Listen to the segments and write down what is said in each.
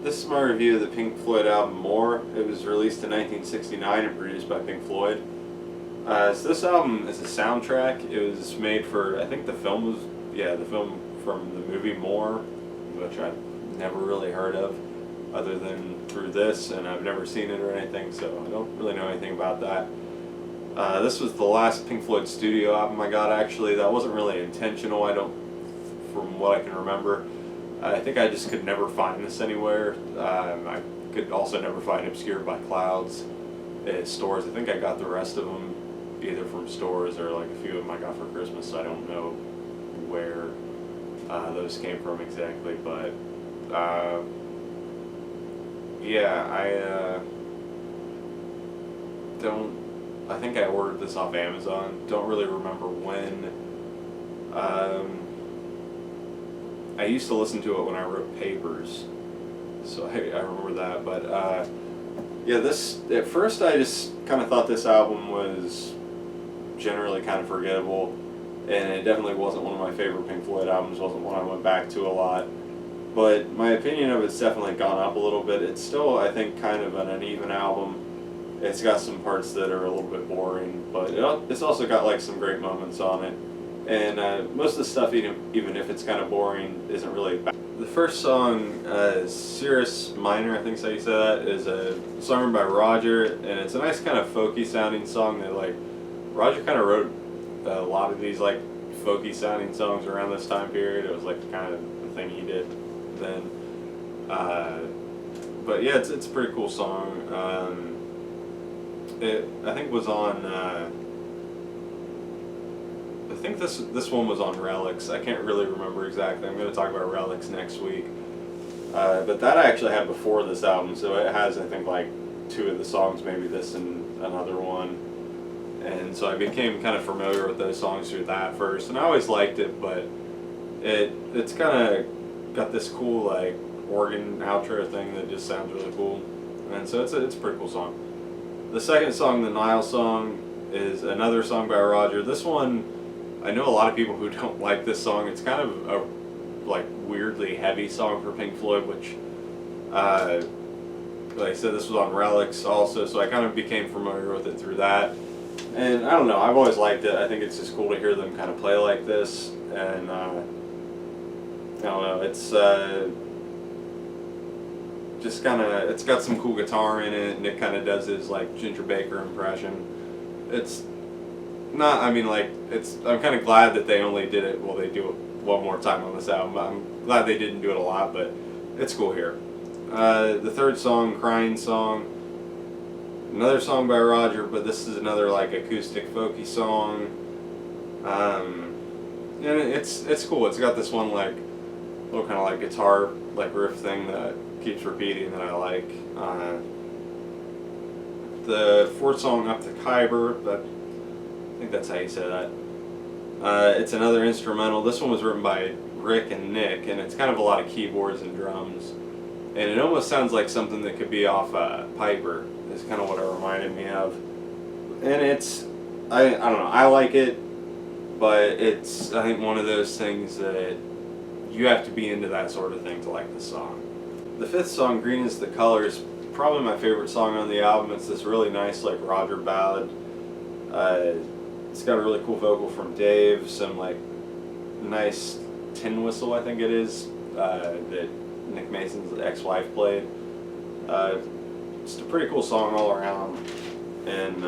This is my review of the Pink Floyd album More. It was released in 1969 and produced by Pink Floyd. So this album is a soundtrack. It was made for, I think the film was, the film from the movie More, which I've never really heard of other than through this, and I've never seen it or anything, so I don't really know anything about that. This was the last Pink Floyd studio album I got, actually. That wasn't really intentional, from what I can remember. I think I just could never find this anywhere. I could also never find Obscured by Clouds at stores. I think I got the rest of them either from stores or like a few of them I got for Christmas, so I don't know where those came from exactly. But I think I ordered this off Amazon. Don't really remember when. I used to listen to it when I wrote papers, so I remember that. But this at first I just kind of thought this album was generally kind of forgettable, and it definitely wasn't one of my favorite Pink Floyd albums. Wasn't one I went back to a lot. But my opinion of it's definitely gone up a little bit. It's still, I think, kind of an uneven album. It's got some parts that are a little bit boring, but it's also got like some great moments on it. And most of the stuff, even if it's kind of boring, isn't really bad. The first song, Cirrus Minor, I think is how you say that, is a song written by Roger, and it's a nice kind of folky sounding song that, like, Roger kind of wrote a lot of these like folky sounding songs around this time period. It was like kind of the thing he did then. But yeah, it's a pretty cool song. I think was on. I think this one was on Relics. I can't really remember exactly. I'm going to talk about Relics next week. But that I actually had before this album, so it has, I think, like 2 of the songs, maybe this and another one. And so I became kind of familiar with those songs through that first, and I always liked it, but it's kind of got this cool like organ outro thing that just sounds really cool, and so it's a pretty cool song. The second song, the Nile song, is another song by Roger. This one, I know a lot of people who don't like this song. It's kind of a like weirdly heavy song for Pink Floyd, which like I said, this was on Relics also, so I kind of became familiar with it through that. And I don't know, I've always liked it. I think it's just cool to hear them kind of play like this, and I don't know, it's just kind of, it's got some cool guitar in it, and it kind of does his like Ginger Baker impression. It's not, I mean, like, I'm kind of glad that they only did it, well, they do it one more time on this album. I'm glad they didn't do it a lot, but it's cool here. The third song, Crying Song, another song by Roger, but this is another like acoustic folky song. And it's cool. It's got this one like little kind of like guitar like riff thing that keeps repeating that I like. The fourth song, Up to Khyber, I think that's how you say that. It's another instrumental. This one was written by Rick and Nick, and it's kind of a lot of keyboards and drums. And it almost sounds like something that could be off Piper. Is kind of what it reminded me of. And it's, I don't know, I like it, but it's, I think, one of those things that you have to be into that sort of thing to like the song. The fifth song, Green is the Color, is probably my favorite song on the album. It's this really nice like Roger ballad. It's got a really cool vocal from Dave, some like nice tin whistle, I think it is, that Nick Mason's ex-wife played. It's a pretty cool song all around, and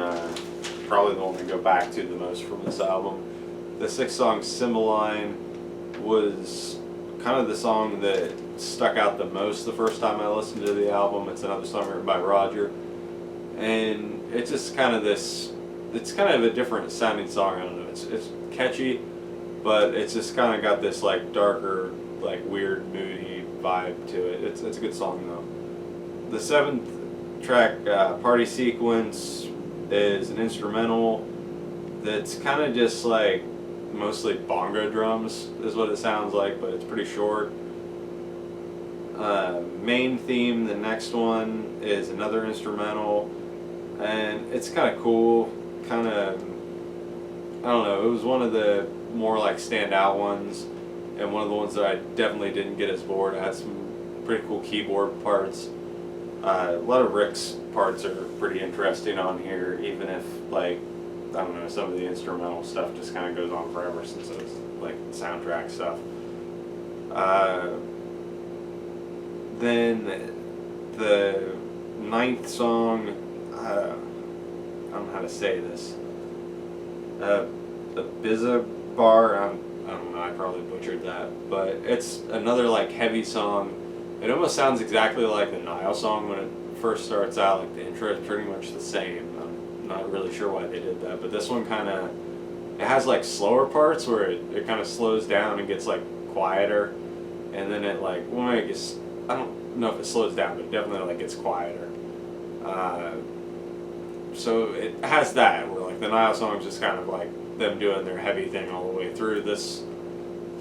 probably the one to go back to the most from this album. The sixth song, Cymbeline, was kind of the song that stuck out the most the first time I listened to the album. It's another song written by Roger, and it's just kind of this, it's kind of a different sounding song. I don't know, it's catchy, but it's just kind of got this like darker, like weird, moody vibe to it. It's a good song though. The seventh track, Party Sequence, is an instrumental that's kind of just like mostly bongo drums is what it sounds like, but it's pretty short. Main Theme, the next one, is another instrumental, and it's kind of cool, kind of, I don't know, it was one of the more like standout ones, and one of the ones that I definitely didn't get as bored. I had some pretty cool keyboard parts. A lot of Rick's parts are pretty interesting on here, even if, like, I don't know, some of the instrumental stuff just kind of goes on forever since it was like soundtrack stuff. Then the ninth song, I don't know how to say this. The Bizza Bar, I don't know, I probably butchered that, but it's another like heavy song. It almost sounds exactly like the Nile song when it first starts out. Like the intro is pretty much the same. I'm not really sure why they did that, but this one kind of, it has like slower parts where it kind of slows down and gets like quieter, and then it like, well, I guess, I don't know if it slows down, but it definitely like gets quieter. So it has that where like the Nile song is just kind of like them doing their heavy thing all the way through. This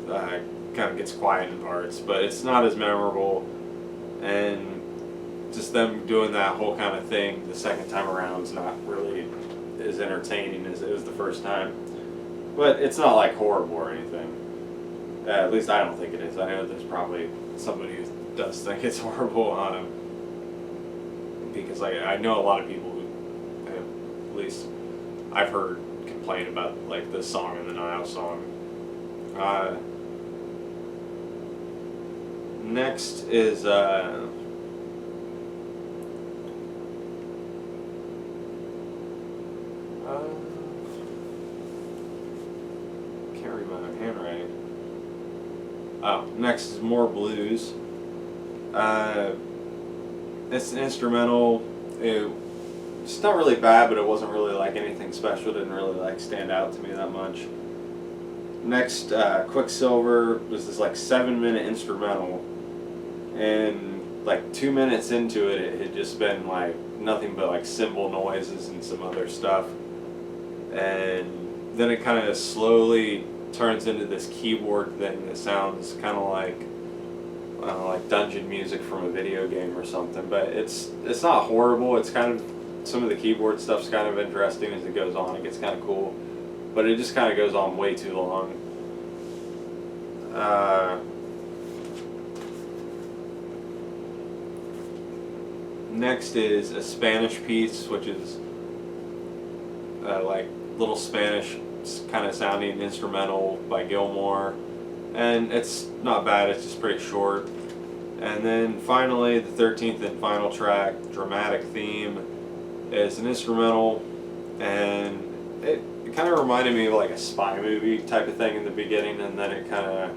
kind of gets quiet in parts, but it's not as memorable, and just them doing that whole kind of thing the second time around is not really as entertaining as it was the first time. But it's not like horrible or anything. At least I don't think it is. I know there's probably somebody who does think it's horrible, because I know a lot of people who, at least I've heard, complain about like this song and the Nile song. Next is can't read my own handwriting. Oh, next is More Blues. It's an instrumental. It's not really bad, but it wasn't really like anything special. Didn't really like stand out to me that much. Next, Quicksilver was this like 7-minute instrumental, and like 2 minutes into it, it had just been like nothing but like cymbal noises and some other stuff, and then it kind of slowly turns into this keyboard thing that sounds kind of like, I don't know, like dungeon music from a video game or something. But it's not horrible. It's kind of, some of the keyboard stuff's kind of interesting as it goes on. It gets kind of cool, but it just kind of goes on way too long. Next is a Spanish piece, which is like little Spanish kind of sounding instrumental by Gilmore, and it's not bad. It's just pretty short. And then finally, the 13th and final track, Dramatic Theme, is an instrumental, and it kind of reminded me of like a spy movie type of thing in the beginning, and then it kind of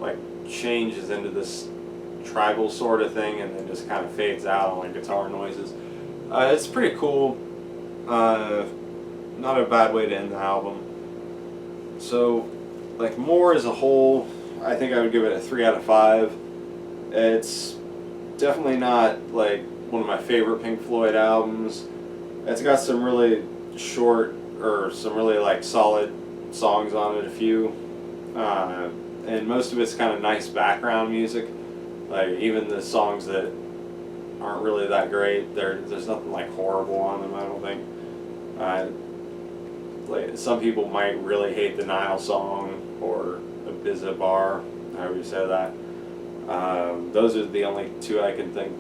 like changes into this tribal sort of thing, and then just kind of fades out on like guitar noises. It's pretty cool. Not a bad way to end the album. So, like, More as a whole, I think I would give it a 3 out of 5. It's definitely not like one of my favorite Pink Floyd albums. It's got some really short, or some really like solid songs on it, a few, and most of it's kind of nice background music. Like even the songs that aren't really that great, there's nothing like horrible on them, I don't think. Like some people might really hate the Nile song or the Bizza Bar, however you say that. Those are the only two I can think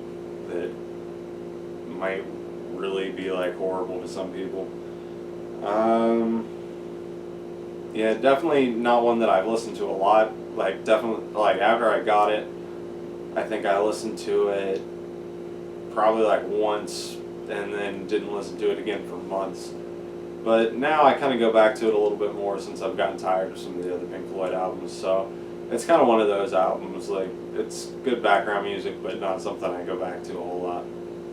that might really be like horrible to some people. Yeah, definitely not one that I've listened to a lot. Like definitely, like after I got it, I think I listened to it probably like once and then didn't listen to it again for months. But now I kind of go back to it a little bit more since I've gotten tired of some of the other Pink Floyd albums. So it's kind of one of those albums, like it's good background music, but not something I go back to a whole lot.